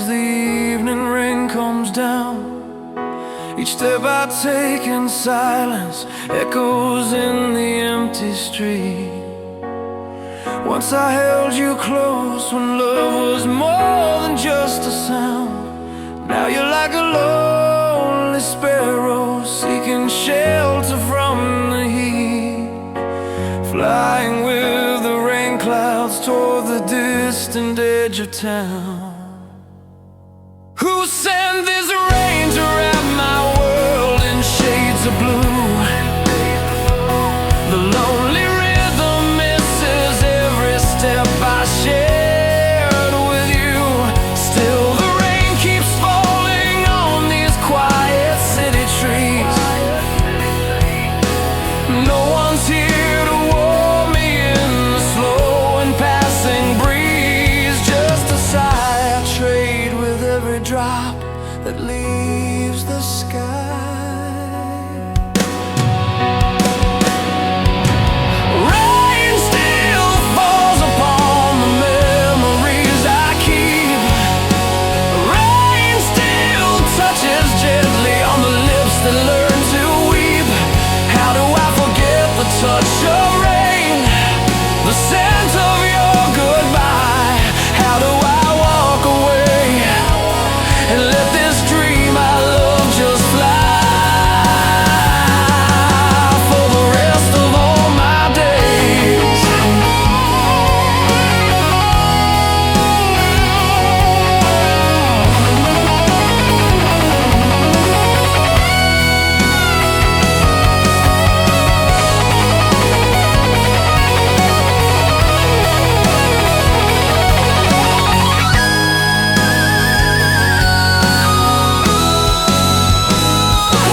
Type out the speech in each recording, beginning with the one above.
as the evening rain comes down. Each step I take in silence echoes in the empty street. Once I held you close when love was more than just a sound. Now you're like a lonely sparrow seeking shelter from the heat, flying with the rain clouds toward the distant edge of town. Who sent this rain to wrap my world in shades of blue? The lonely rhythm misses every step I shared with you. Still the rain keeps falling on these quiet city trees. No one's here to warm me in the slow and passing breeze. Just a sigh I trade with every drop that leaves the sky. Rain still falls upon the memories I keep. Rain still touches gently on the lips that learn to weep. How do I forget the touch of rain, the scent of your goodbye? How do I walk away and let this dream I love just fly for the rest of all my days?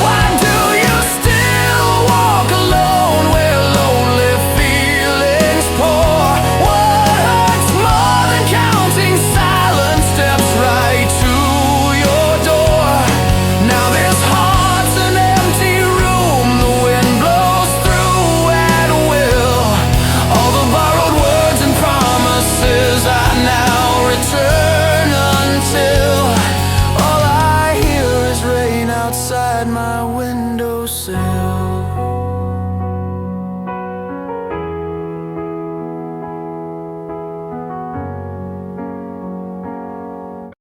Why do you still walk alone where lonely feelings pour? What hurts more than counting silent steps right to your door? Now this heart's an empty room, the wind blows through at will. All the borrowed words and promises I now return until all I hear is rain outside my